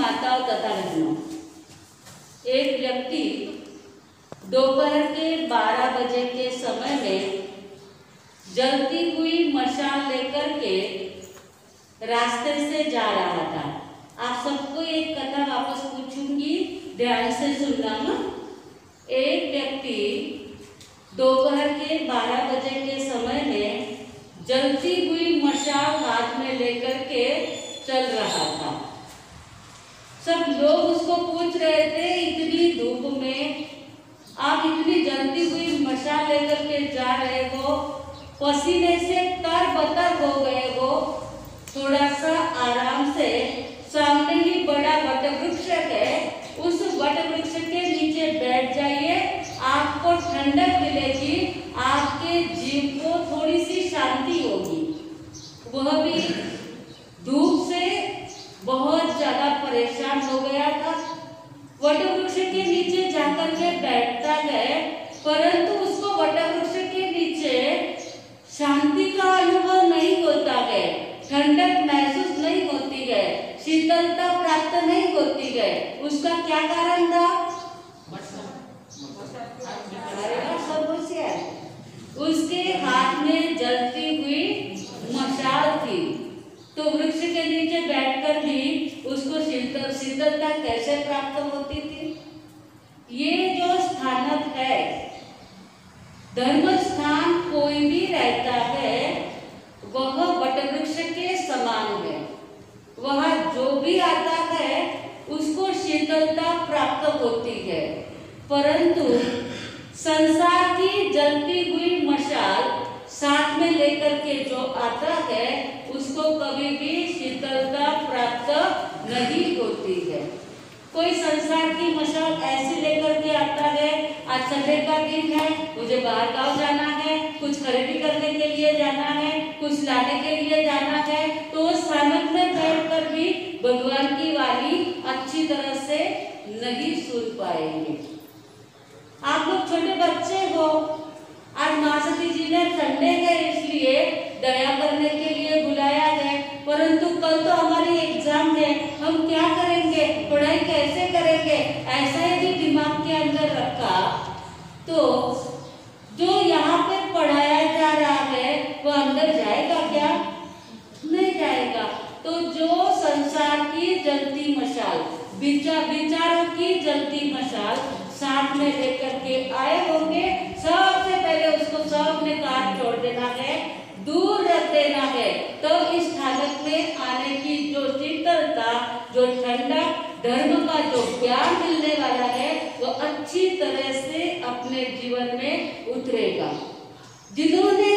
माताओं तथा बहनों, एक व्यक्ति दोपहर के 12 बजे के समय में जलती हुई मशाल लेकर के रास्ते से जा रहा था। आप सबको एक कथा वापस पूछूंगी, ध्यान से सुनना ना। एक व्यक्ति दोपहर के 12 बजे के समय में जलती हुई मशाल हाथ में लेकर के चल रहा था। सब लोग उसको पूछ रहे थे, इतनी धूप में आप इतनी जलती हुई मशाल लेकर के जा रहे हो, पसीने से तरबतर हो गए हो, थोड़ा सा आराम से, सामने ही बड़ा वट वृक्ष है, उस वट वृक्ष के नीचे बैठ जाइए, आपको ठंडक मिलेगी, आपके जीव को थोड़ी सी शांति होगी। वह भी धूप से बहुत ज्यादा परेशान हो गया था। वट वृक्ष के नीचे जाकर के बैठता है, परंतु उसको वट वृक्ष के नीचे शांति का अनुभव नहीं होता है, ठंडक महसूस नहीं होती है, शीतलता प्राप्त नहीं होती है। उसका क्या कारण था? उसके हाथ में जलती हुई मशाल थी, तो वृक्ष के नीचे बैठकर भी उसको शीतलता कैसे प्राप्त होती थी? ये जो स्थानक है, धर्म स्थान कोई भी रहता है वह वटवृक्ष के समान है। वह जो भी आता है उसको शीतलता प्राप्त होती है, परंतु संसार की जलती हुई मशाल साथ में लेकर के जो आता है उसको कभी भी शीतलता प्राप्त नहीं होती है। कोई संसार की मशाल ऐसी लेकर के आता है, आज संडे का दिन है, मुझे बाहर गांव जाना है, कुछ खरीदी करने के लिए जाना है, कुछ लाने के लिए जाना है, तो स्थानक में बैठकर भी भगवान की वाणी अच्छी तरह से नहीं सुन पाएंगे। आप लोग छोटे बच्चे हो, आज मासती जी ने संडे है इसलिए दया करने के लिए बुलाया है, परंतु कल तो हमारी एग्जाम है, हम क्या करेंगे, पढ़ाई कैसे करेंगे, ऐसा यदि दिमाग के अंदर रखा तो जो यहाँ पे पढ़ाया जा रहा है वो अंदर जाएगा क्या? नहीं जाएगा। तो जो संसार की जलती मशाल, विचारों की जलती मशाल साथ में लेकर के आए होंगे, सबसे पहले उसको सबने काट छोड़ देना है, दूर रख देना है। तो इस स्थानक में आने की जो शीतलता, जो ठंडा, धर्म का जो ज्ञान मिलने वाला है वो अच्छी तरह से अपने जीवन में उतरेगा। जिन्होंने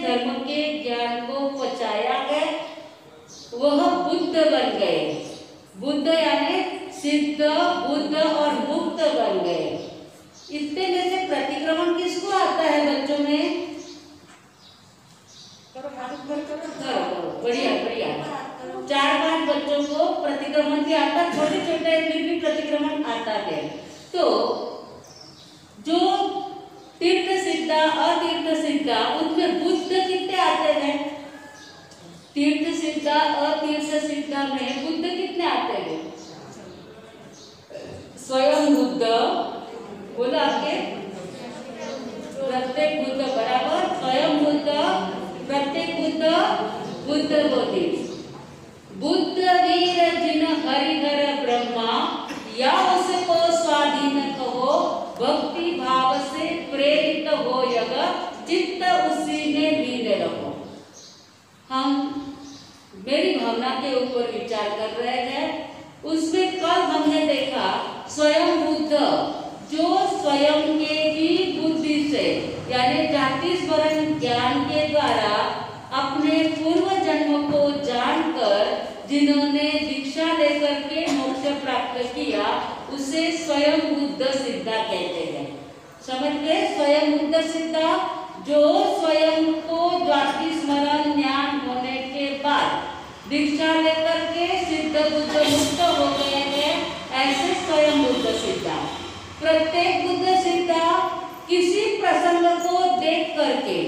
धर्म के ज्ञान को पचाया है वह बुद्ध बन गए। बुद्ध यानी सिद्ध, बुद्ध और मुक्त बन गए। इतने में से प्रतिक्रमण किसको आता है बच्चों में? बढ़िया बढ़िया, 4-5 बच्चों को प्रतिक्रमण भी आता, छोटे छोटे भी प्रतिक्रमण आता है। तो जो तीर्थ सिद्धा, अतीर्थ सिद्धा, उसमें बुद्ध कितने आते हैं? तीर्थ सिद्धा, अतीर्थ सिद्धा में बुद्ध कितने आते हैं? स्वयं बुद्ध, बोलो आपके प्रत्येक बुद्ध बराबर, स्वयं बुद्ध, प्रत्येक बुद्ध, बुद्ध बोधि, बुद्ध वीर जिन हरिहर ब्रह्मा, या उसको स्वाधीन कहो, भक्ति भाव से प्रेरित हो यग, चित्त उसी में लीन रहो। हम मेरी भावना के ऊपर विचार कर रहे हैं। उसमें कल हमने देखा स्वयं बुद्ध, जो स्वयं के ही बुद्धि से यानी जाति स्मरण ज्ञान के द्वारा अपने पूर्व जन्म को जानकर जिन्होंने दीक्षा लेकर के मोक्ष प्राप्त किया, उसे स्वयं बुद्ध सिद्धा कहते हैं। समझ गए? स्वयं बुद्ध सिद्धा, जो स्वयं को जाति स्मरण ज्ञान होने के बाद दीक्षा लेकर के सिद्ध बुद्ध मुक्त हो गए हैं, ऐसे स्वयं बुद्ध सिद्धा। प्रत्येक बुद्ध सिद्धा किसी प्रसंग को देख करके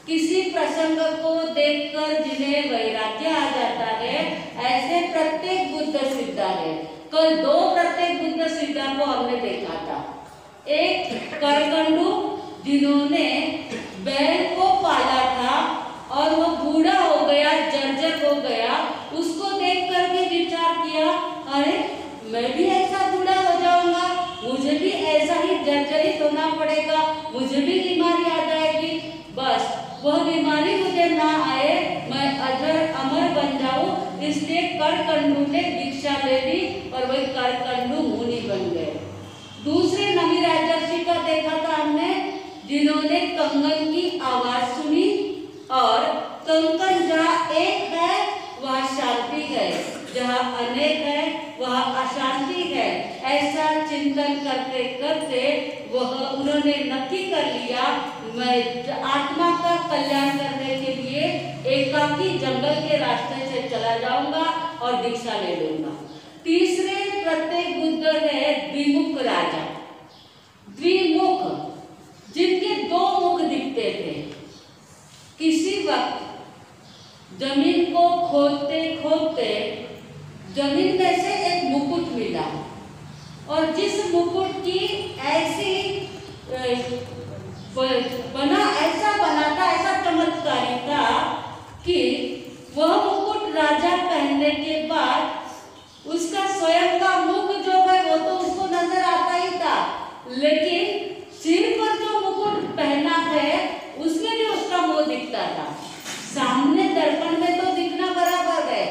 किसी प्रसंग को देखकर जिन्हें वैराग्य आ जाता है, ऐसे प्रत्येक बुद्ध सिद्धा है। कल दो प्रत्येक बुद्ध सिद्धा को हमने देखा था। एक करकंडू जिन्होंने बैल को पाला था और वो बूढ़ा हो गया, जर्जर हो गया, उसको देख कर के विचार किया, अरे मैं भी ऐसा बूढ़ा हो जाऊंगा, मुझे भी ऐसा ही जर्जरित होना पड़ेगा, मुझे भी बीमारी आ जाएगी। बस वह बीमारी मुझे ना आए, मैं अजर अमर बन जाऊं, इसलिए करकंडू ने दीक्षा ले ली और वही करकंडू मुनि बन गए। दूसरे नमी राजर्षि का देखा था हमने, जिन्होंने कंगन की आवाज सुनी और कंकन जहाँ एक है वहाँ शांति है, जहाँ अनेक है वहाँ अशांति है, ऐसा चिंतन करते करते वह उन्होंने नक्की कर लिया, मैं आत्मा का कल्याण करने के लिए एकाकी जंगल के रास्ते से चला जाऊंगा और दीक्षा ले लूंगा। तीसरे प्रत्येक बुद्ध है द्विमुख राजा। द्विमुख, जिनके दो मुख दिखते थे। किसी वक्त जमीन को खोदते खोदते जमीन में से एक मुकुट मिला और जिस मुकुट की ऐसी ऐसा बना था, ऐसा चमत्कारी था कि वह मुकुट राजा पहनने के बाद उसका स्वयं का मुख जो है वो तो उसको नजर आता ही था, लेकिन सिर पर जो मुकुट पहना है उसमें भी उसका मुंह दिखता था। सामने दर्पण में तो दिखना बराबर है,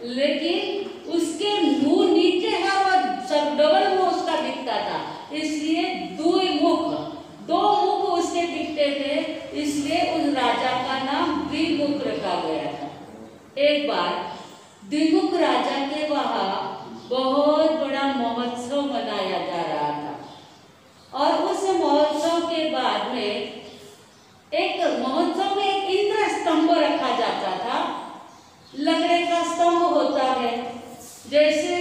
लेकिन उसके मुंह नीचे है और सब डबल मुंह उसका दिखता था, इसलिए दो मुख उसके दिखते थे, इसलिए उस राजा का नाम द्विमुख रखा गया था। एक बार द्विमुख राजा के वहां बहुत बड़ा महोत्सव मनाया जा रहा था और उस महोत्सव के बाद में एक महोत्सव में एक इंद्र स्तंभ रखा जाता था। लकड़े का स्तंभ होता है, जैसे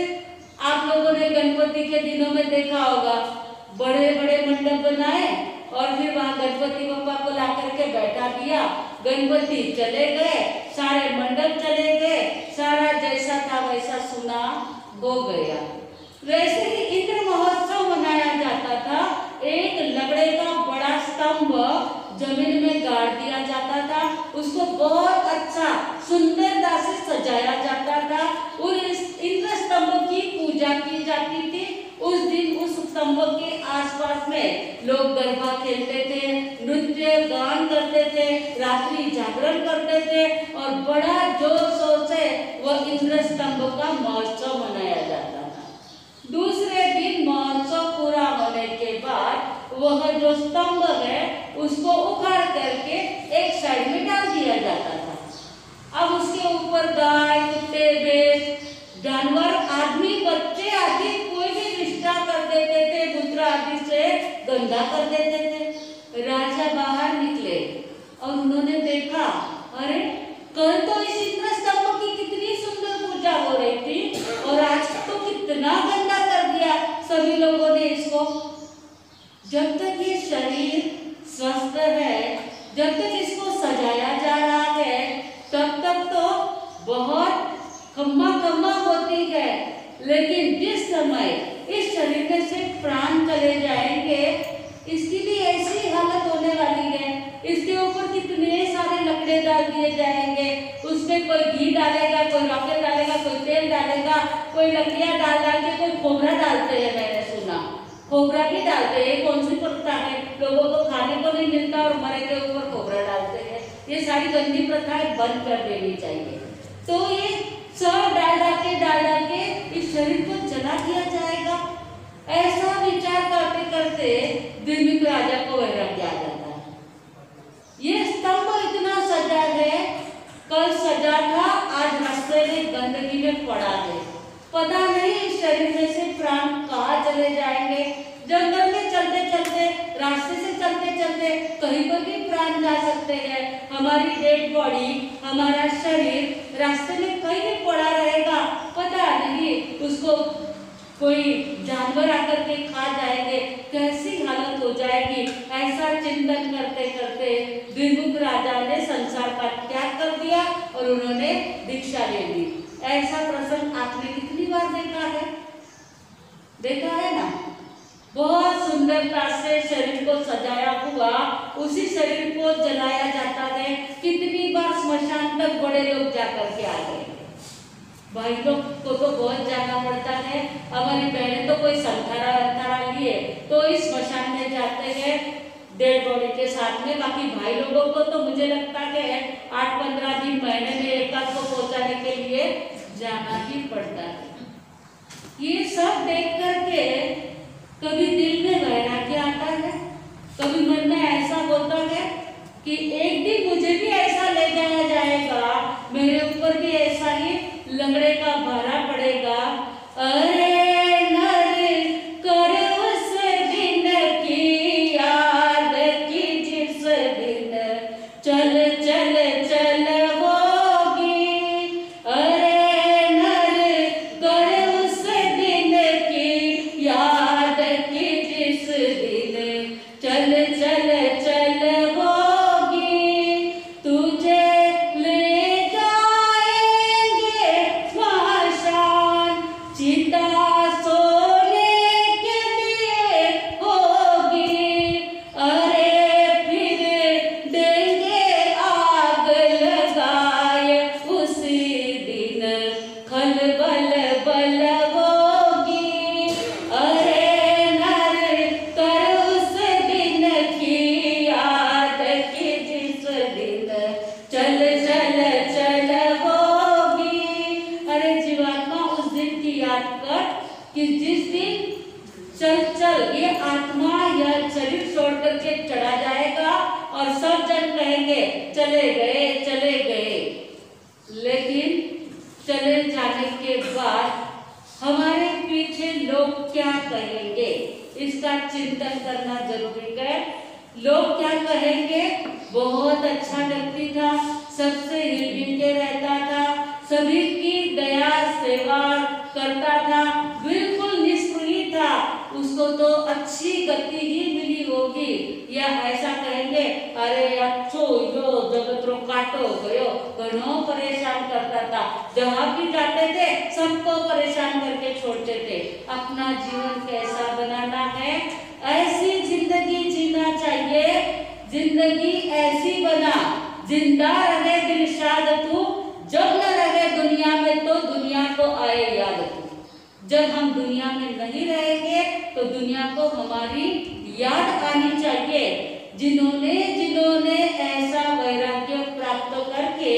आप लोगों ने गणपति के दिनों में देखा होगा, बड़े बड़े मंडप बनाए और फिर वहां गणपति बप्पा को ला करके बैठा दिया, गणपति चले गए, सारे मंडप चले गए, सारा जैसा था वैसा सुना हो गया। वैसे ही इंद्र महोत्सव मनाया जाता था। एक लकड़े का बड़ा स्तंभ जमीन में गाड़ दिया जाता था, उसको बहुत अच्छा सुंदरता से सजाया जाता था और इस इंद्र स्तंभ की पूजा की जाती थी। उस दिन उस स्तंभ के आसपास में लोग गरबा खेलते थे, नृत्य गान करते थे, रात्रि जागरण करते थे और बड़ा जोर शोर से वह इंद्र स्तंभ का महोत्सव मनाया जाता था। दूसरे दिन महोत्सव पूरा होने के बाद वह जो स्तंभ है उसको उखाड़ करके एक साइड में डाल दिया जाता था। अब उसके ऊपर गाय, कुत्ते, भैंस, जानवर, आदमी, बच्चे आदि कोई भी निष्ठा कर देते थे, मूत्र आदि से गंदा कर देते थे। राजा बाहर निकले और उन्होंने देखा, अरे कल तो इस इंद्र स्तंभ की कितनी सुंदर पूजा हो रही थी और आज तो कितना गंदा कर दिया सभी लोगों ने इसको। जब तक ये शरीर स्वस्थ है, जब तक इसको सजाया जा रहा है, तब तक तो बहुत खम्मा होती है, लेकिन जिस समय इस शरीर में से प्राण चले जाएंगे, इसकी भी ऐसी हालत होने वाली है। इसके ऊपर कितने सारे लकड़े डाल दिए जाएंगे, उसमें कोई घी डालेगा, कोई रॉकेट डालेगा, कोई तेल डालेगा, कोई लकड़ियां डाल के कोई खोबरा डालते हैं, मैंने सुना खोबरा भी डालते हैं। कौन सी प्रथा है, लोगों को खाने को नहीं मिलता और मरे के ऊपर खोबरा डालते हैं। ये सारी गंदी प्रथाएं बंद कर देनी चाहिए। तो ये सब डाल के इस शरीर को जला दिया जाएगा, ऐसा विचार करते करते द्विमुख राजा को वैराग्य आ जाता है। ये स्तंभ इतना सजा है, कल सजा था, आज रास्ते में गंदगी में पड़ा है, पता नहीं इस शरीर में से प्राण कहाँ चले जाएंगे। जंगल में चलते चलते, रास्ते से चलते चलते कहीं पर भी प्राण जा सकते हैं। हमारी डेड बॉडी, हमारा शरीर रास्ते में कहीं भी पड़ा रहेगा, पता नहीं उसको कोई जानवर आकर के खा जाएंगे, कैसी हालत हो जाएगी। ऐसा चिंतन करते करते द्विमुख राजा ने सुंदरता से शरीर को सजाया हुआ उसी शरीर को जलाया जाता है। कितनी बार स्मशान तक बड़े लोग जाकर के आ गए, भाई लोग को तो बहुत जाना पड़ता है। हमारी बहनें तो कोई संथारा वंथारा लिए तो इस स्मशान में जाते हैं डेड बॉडी के साथ में। बाकी भाई लोगों को तो मुझे लगता है 8-15 दिन महीने में एक आध को पहुंचाने के लिए जाना ही पड़ता है। ये सब देख करके कभी दिल में वैराग्य आता है, कभी मन में ऐसा होता है कि एक दिन मुझे भी ऐसा ले जाया जाएगा, मेरे ऊपर भी ऐसा ही लंगड़े का भारा पड़ेगा। अरे नर कर उस दिन की याद की जिस दिन चल चल चल होगी। अरे नर कर उस दिन की याद की जिस दिन चल चल चल होगी। तुझे ले जाएंगे स्मशान, चिता सोने के लिए होगी। अरे फिर देंगे आग लगाए उसी दिन खलबल बल होगी। अरे नर कर उस दिन की याद की जिस दिन चल चल चल होगी। अरे जीवात्मा उस दिन की याद कर कि जिस दिन चल चल ये आत्मा यह शरीर छोड़ करके चढ़ा जाएगा और सब जन कहेंगे चले गए चले गए। लेकिन चले जाने के बाद हमारे पीछे लोग क्या कहेंगे, इसका चिंतन करना जरूरी है। लोग क्या कहेंगे, बहुत अच्छा व्यक्ति था, सबसे हिल के रहता था, सभी की दया सेवा करता था, बिल्कुल निष्क्रिय था, उसको तो अच्छी गति ही मिली होगी। या ऐसा कहेंगे अरे अच्छो यो जगत रो काटो गयो, घणो परेशान करता था, जहाँ भी जाते थे सबको परेशान करके छोड़ते थे। अपना जीवन कैसा बनाना है, ऐसी जिंदगी जीना चाहिए। जिंदगी ऐसी बना, जिंदा रहे दिलशाद तू, जब न रहे दुनिया में तो दुनिया को आए याद तू। जब हम दुनिया में नहीं रहेंगे तो दुनिया को हमारी याद आनी चाहिए। जिन्होंने जिन्होंने ऐसा वैराग्य प्राप्त करके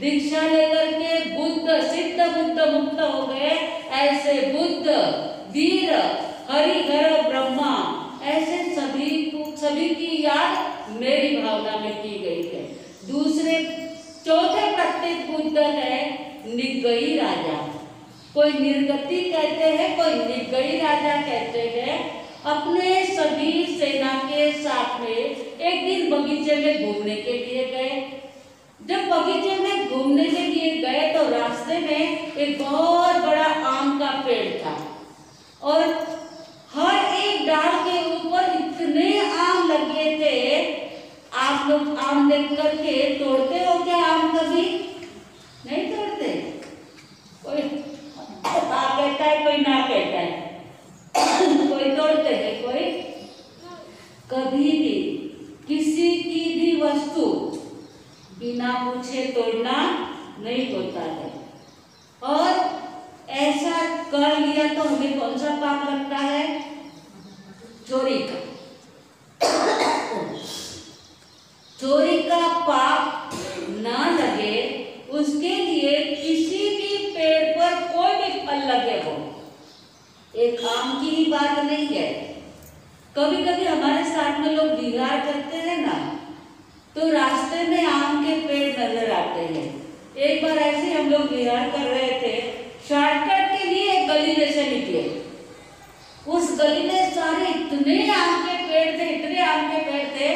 दीक्षा लेकर के बुद्ध सिद्ध बुद्ध मुक्त हो गए, ऐसे बुद्ध वीर हरिहर ब्रह्मा, ऐसे सभी की याद मेरी भावना में की गई है। दूसरे चौथे प्रत्येक बुद्ध है निगई राजा, कोई निर्गति कहते हैं, कोई निगई राजा कहते हैं। अपने सभी सेना के साथ में एक दिन बगीचे में घूमने के लिए गए। जब बगीचे में घूमने के लिए गए तो रास्ते में एक बहुत बड़ा आम का पेड़ था और हर एक डाल के ऊपर इतने आम लगे थे। आप लोग आम देख करके तोड़ते हो क्या? आम कभी नहीं तोड़ते? कोई हाँ कहता है, कोई ना कहता है, कोई तोड़ते हैं, कोई कभी भी किसी की भी वस्तु बिना पूछे तोड़ना नहीं होता है। और ऐसा कर लिया तो हमें कौन सा पाप लगता है? चोरी का। चोरी का पाप ना लगे उसके लिए किसी भी पेड़ पर कोई भी फल लगे हो, एक आम की ही बात नहीं है। कभी कभी हमारे साथ में लोग विहार करते हैं ना, तो रास्ते में आम के पेड़ नजर आते हैं। एक बार ऐसे हम लोग विहार कर रहे थे, शॉर्टकट के लिए एक गली में से निकले। उस गली में सारे इतने आम के पेड़ थे, इतने आम के पेड़ थे।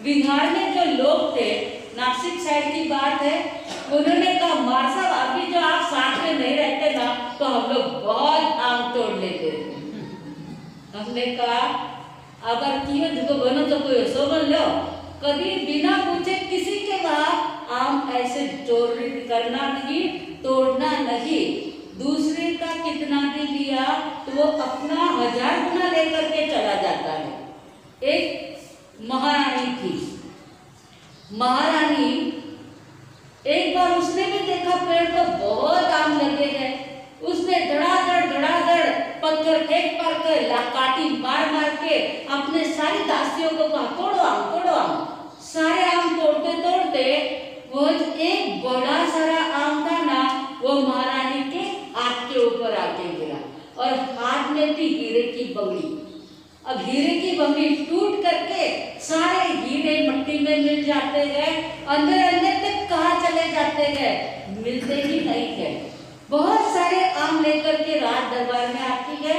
विहार में जो लोग थे, नासिक साइड की बात है, उन्होंने कहा मार साहब अभी जो आप साथ में नहीं रहते ना तो हम लोग बहुत आम तोड़ लेते थे। हमने कहा अगर किए जो बनो तो कोई सो बन लो, कभी बिना पूछे किसी के वहां आम ऐसे चोरी करना नहीं, तोड़ना नहीं। दूसरे का कितना भी लिया तो वो अपना 1000 गुना लेकर के चला जाता है। एक महारानी थी। महारानी एक बार उसने भी देखा पेड़ पर बहुत आम लगे हैं। उसने धड़ाधड़ पत्थर फेंक कर काटी मार मार के अपने सारी दासियों को कहा तोड़ो आम तोड़ो आम। सारे आम तोड़ते तोड़ते वो एक बड़ा सारा आम था ना, वो महारानी के हाथ के ऊपर आके गिरा और हाथ में थी हीरे की बंगड़ी। अब हीरे की बंगड़ी टूट करके सारे हीरे मिट्टी में मिल जाते गए, अंदर अंदर तक कहाँ चले जाते गए, मिलते ही नहीं है। बहुत सारे आम लेकर के राज दरबार में आती है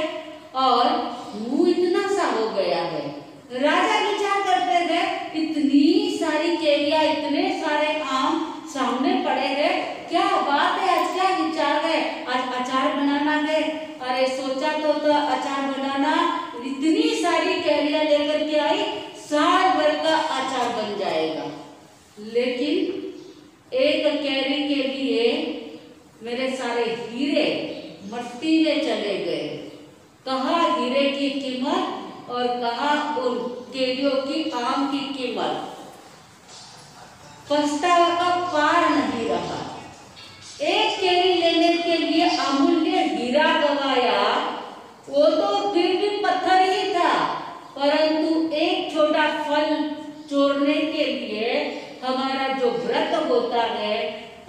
और मुंह इतना सा हो गया है। राजा विचार करते गए, इतनी सारी केलियां, इतने सारे आम सामने पड़े गए, क्या बात है, आज क्या विचार है, आज अचार बनाना है। अरे सोचा तो अचार बनाना, इतनी सारी केलियां लेकर के आई, साल भर का अचार बन जाएगा। लेकिन एक कैरी के लिए मेरे सारे हीरे मट्टी में चले गए। कहा हीरे की कीमत और कहा उन केलियों की आम की कीमत। पछतावा का पार नहीं रहा। एक केली लेने के लिए अमूल्य हीरा गवाया, वो तो फिर भी पत्थर ही था, परंतु एक छोटा फल चोरने के लिए हमारा जो व्रत होता है,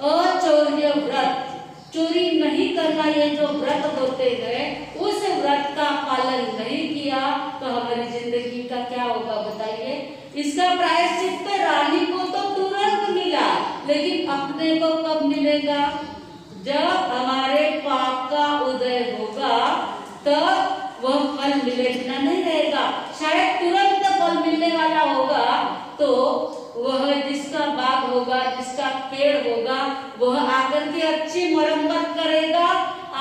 अचौर्य व्रत, चोरी नहीं करना, ये जो व्रत होते हैं, उस व्रत का पालन नहीं किया तो हमारी जिंदगी का क्या होगा बताइए। इसका प्रायश्चित रानी को तो तुरंत मिला, लेकिन अपने को कब मिलेगा? जब हमारे पाप का उदय होगा तब वह फल मिलेगा, नहीं रहेगा। शायद तुरंत फल मिलने वाला होगा तो वह जिसका बाग होगा, जिसका पेड़ होगा, वह आकर के अच्छी मरम्मत करेगा,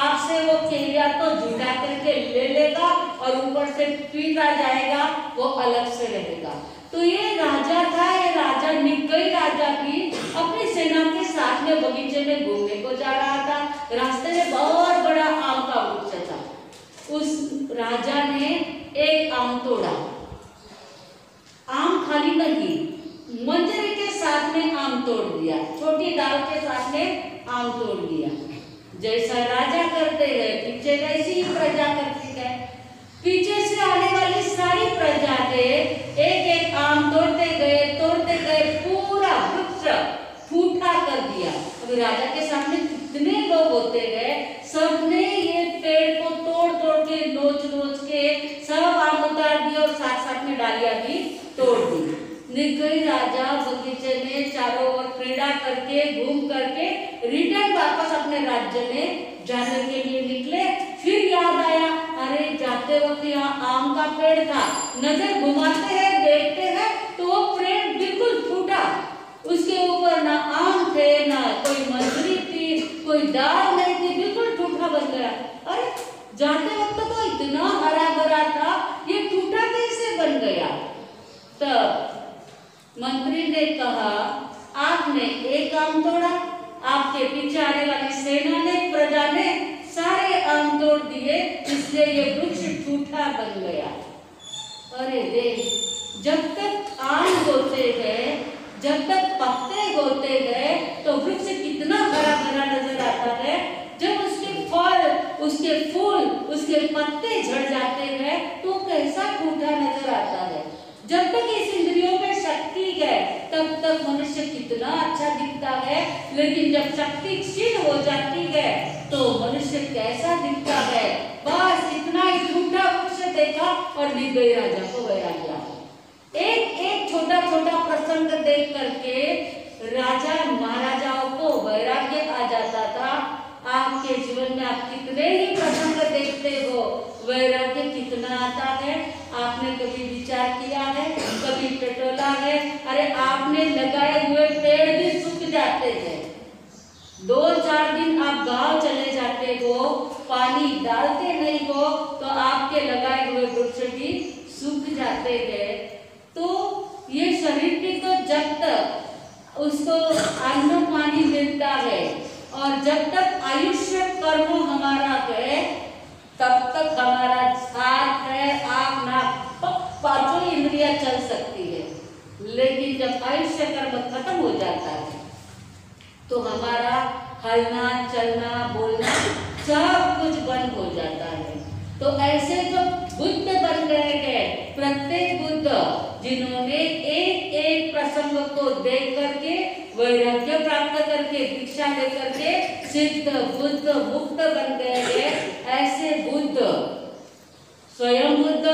आपसे वो केलिया तो जुटा करके ले लेगा और ऊपर से पीटा जाएगा, वो अलग से रहेगा। तो ये राजा था, ये राजा निकई राजा भी अपनी सेना के साथ में बगीचे में घूमने को जा रहा था। रास्ते में बहुत बड़ा आम का वृक्ष था। उस राजा ने एक आम तोड़ा। आम खाली नहीं, मंजरी के साथ में आम तोड़ दिया, छोटी डाल के साथ में आम तोड़ दिया। जैसा राजा करते हैं पीछे वैसी ही प्रजा करती है। पीछे से आने वाली सारी प्रजा ने एक एक आम तोड़ते गए, पूरा वृक्ष फूटा कर दिया। अभी राजा के सामने कितने लोग होते हैं, सबने ये पेड़ को तोड़ तोड़ के नोच के सब आम उतार दिए और साथ साथ में डालियां भी तोड़ दी। निकई राजा बगीचे में चारों ओर क्रीड़ा करके घूम करके रिटर्न वापस अपने राज्य में जाने के लिए निकले। फिर याद आया, अरे जाते वक्त यहाँ आम का पेड़ था, नजर घुमाते हैं देखते हैं तो वो पेड़ बिल्कुल फूटा, उसके ऊपर ना आम थे, ना कोई मंजरी थी, कोई डाल नहीं थी, बिल्कुल टूटा बन गया। अरे जाते वक्त तो इतना हरा भरा था, ये टूटा कैसे बन गया? तब मंत्री ने कहा, आपने एक आम तोड़ा, आपके पीछे आने वाली सेना ने, प्रजा ने सारे आम तोड़ दिए, इसलिए ये वृक्ष टूटा बन गया। अरे रे, जब तक आम होते गए, जब तक पत्ते होते गए तो वृक्ष कितना हरा भरा नजर आता है। जब उसके फल, उसके फूल, उसके पत्ते झड़ जाते हैं तो कैसा टूटा नजर आता है। जब तक इस इंद्रियों में शक्ति है तब तक मनुष्य कितना अच्छा दिखता है, लेकिन जब शक्ति क्षीण हो जाती है तो मनुष्य कैसा दिखता है। बस इतना ही टूटा वृक्ष देखा और निकई राजा को वैराग्य। एक छोटा छोटा प्रसंग देख करके राजा महाराजाओं को वैराग्य आ जाता था। आपके जीवन में आप कितने ही प्रसंग देखते हो, वैराग्य कितना आता है, आपने कभी विचार किया है, कभी टटोला है? अरे आपने लगाए हुए पेड़ भी सूख जाते हैं। 2-4 दिन आप गांव चले जाते हो, पानी डालते नहीं हो तो आपके लगाए हुए वृक्ष भी सूख जाते हैं। तो ये शरीर भी तो जब तक उसको अन्न पानी मिलता है और जब तक आयुष्य कर्म हमारा है तब तक हमारा हाथ है, आँख, नाक, पांचों इंद्रियां जब आयुष्य कर्म खत्म हो जाता है तो हमारा हलना चलना बोलना सब कुछ बंद हो जाता है। तो ऐसे जो बुद्ध बन गए हैं, प्रत्येक बुद्ध जिन्होंने एक एक प्रसंग को देख करके वैराग्य प्राप्त करके दीक्षा लेकर के सिद्ध बुद्ध मुक्त बन गए हैं, ऐसे बुद्ध, स्वयं बुद्ध,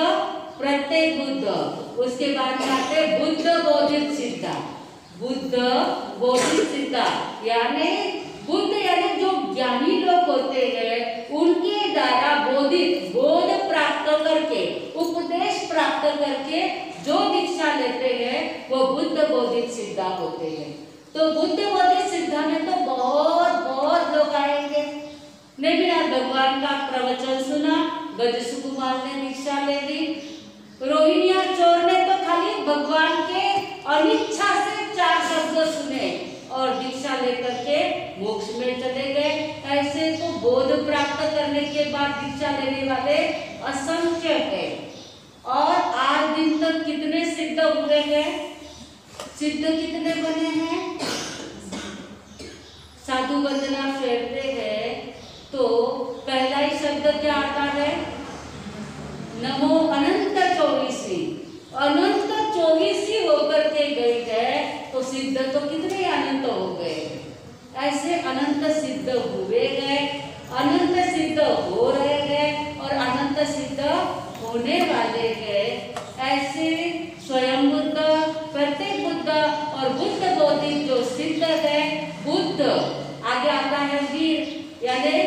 प्रत्येक बुद्ध, उसके बाद आते बुद्ध बोधित सिद्धा। बुद्ध बोधित सिद्धा यानी बुद्ध यानी जो ज्ञानी लोग होते हैं उनके द्वारा बोधित बोध प्राप्त करके उपदेश प्राप्त करके जो दीक्षा लेते हैं वो बुद्ध बोधित सिद्धा होते हैं। तो बुद्ध बोधित सिद्धा में तो बहुत बहुत लोग आएंगे। ने भी आज भगवान का प्रवचन सुना, गज सुकुमार ने दीक्षा ले ली, रोहिणिया चोर ने तो खाली भगवान के अनिच्छा से 4 शब्द सुने और दीक्षा लेकर के मोक्ष में चले गए। ऐसे तो बोध प्राप्त करने के बाद दीक्षा लेने वाले असंख्य है। और आज दिन तक कितने सिद्ध हुए हैं, सिद्ध कितने बने हैं? साधु वंदना फेरते हैं तो पहला ही शब्द क्या आता है? नमो अनंत चौबीसी। अनंत चौबीसी होकर के गए हैं तो सिद्ध तो कितने अनंत हो गए। ऐसे अनंत सिद्ध हुए गए, अनंत सिद्ध हो रहे हैं और अनंत सिद्ध होने वाले हैं। ऐसे स्वयं बुद्ध, प्रत्येक बुद्ध और बुद्ध बोधित जो सिद्ध है, बुद्ध आगे आता है वीर, यानी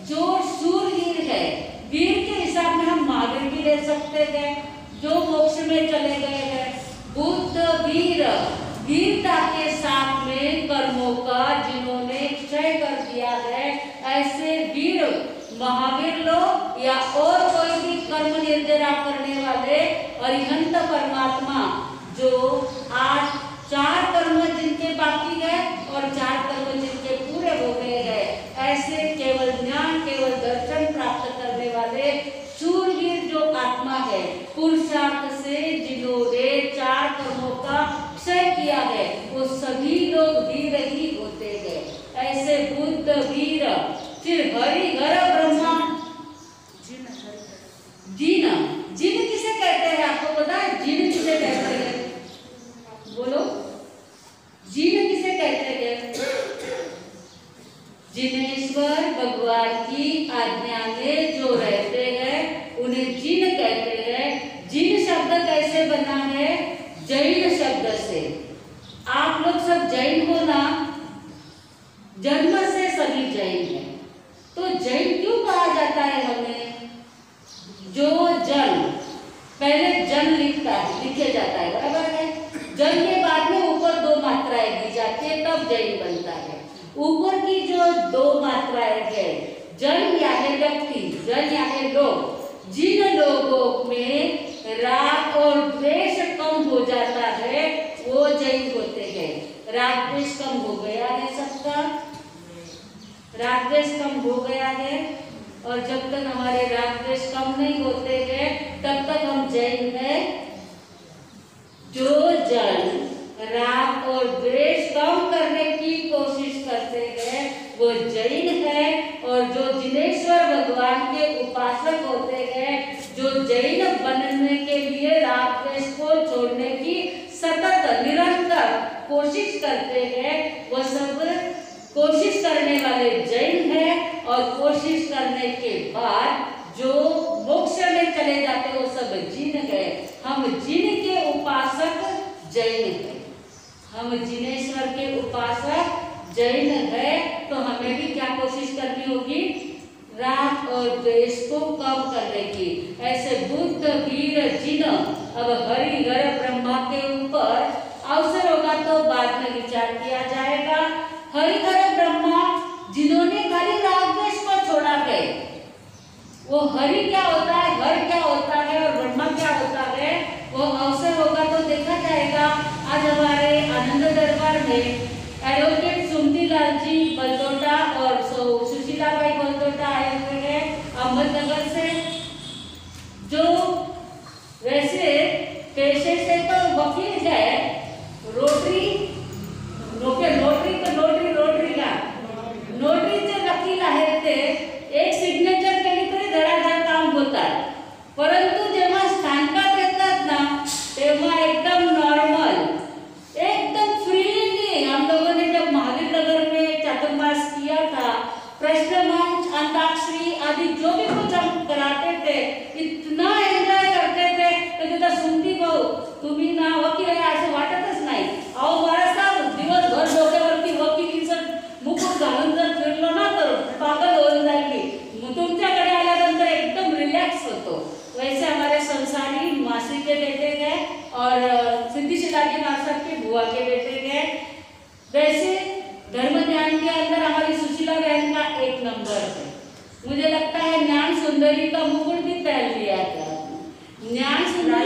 जो शूरवीर है। वीर के हिसाब में हम महावीर भी ले सकते हैं जो मोक्ष में चले गए हैं। बुद्ध वीर, वीरता के साथ में कर्मों का जिन्होंने क्षय कर दिया है, ऐसे वीर महावीर लोग या और कोई भी कर्म निर्जरा करने वाले अरिहंत परमात्मा जो आज 4 कर्म जिनके बाकी है और 4 कर्म जिनके पूरे हो गए हैं, ऐसे केवल ज्ञान केवल दर्शन प्राप्त करने वाले शूरवीर जो आत्मा है, पुरुषार्थ से जिन्होंने 4 कर्मों का क्षय किया है, वो सभी लोग वीर ही होते हैं। ऐसे बुद्ध वीर। फिर हरिहर ब्रह्मा, जिन, जिन किसे कहते हैं आपको पता है? जिन किसे कहते हैं? बोलो, जिन किसे कहते हैं? जिनेश्वर भगवान की आज्ञा में जो रहते हैं उन्हें जिन कहते हैं। जिन शब्द कैसे बना है? जैन शब्द से। आप लोग सब जैन हो ना, जन्म से सभी जैन हैं। तो जैन क्यों कहा जाता है हमें? जो जन, पहले जन लिखे जाता है, बराबर है? जन के बाद में ऊपर 2 मात्राएं दी जाती है तब जैन बनता है। ऊपर की जो 2 मात्राएं है, जन यानी व्यक्ति, जन यानी लोग, जिन लोगों में राग और द्वेष कम हो जाता है वो जैन होते हैं। राग द्वेष कम हो गया है सबका, राग द्वेष कम हो गया है और जब तक हमारे राग द्वेष कम नहीं होते हैं तब तक हम जैन हैं। जो जन राग और द्वेष कम करने की कोशिश करते हैं वो जैन है। और जो जिनेश्वर भगवान के उपासक होते हैं, जो जैन बनने के लिए राग द्वेष को छोड़ने की सतत निरंतर कोशिश करते हैं, वो सब कोशिश करने वाले जैन हैं। और कोशिश करने के बाद जो मोक्ष में चले जाते हैं वो सब जिन है। हम जिन के उपासक जैन हैं, हम जिनेश्वर के उपासक जैन है। तो हमें भी क्या कोशिश करनी होगी? राग और द्वेष को कम करने की। ऐसे बुद्ध वीर जिन। अब हरिहर ब्रह्मा के ऊपर अवसर होगा तो बाद में विचार किया जाएगा। हरिहर ब्रह्मा जिन्होंने खाली राग द्वेष को छोड़ा है, वो हरि क्या होता है, हर क्या होता है और ब्रह्मा क्या होता है, वो अवसर होगा तो देखा जाएगा। आज हमारे आनंद दरबार में एडवोकेट सुमतीलाल जी बलदोटा और सुशीलाबाई बलदोटा आए हुए हैं अहमदनगर से, जो वैसे पेशे से तो वकील है, रोड जो भी कुछ हम कराते थे इतना एन्जॉय करते थे की तिथं सुमती भाऊ तुम्ही ना वकील आहे असं वाटतच नाही. अहो बाळासाहेब दिवसभर डोक्यावरती वकिलीचं मुकुट घालून जर फिरलो ना तर पागल होऊन जाईल. तुमच्याकडे आल्यानंतर एकदम रिलॅक्स होतो. वैसे हमारे संसारी मासी के बेटे गए और सिद्धि शिलाजी मास्टर की बुआ के बेटे गए. वैसे धर्म ज्ञान के अंदर हमारी सुशीला बहन का एक नंबर है. मुझे लगता है ज्ञान सुंदरी का मुकुट भी पहन लिया था. ज्ञान सुंदरी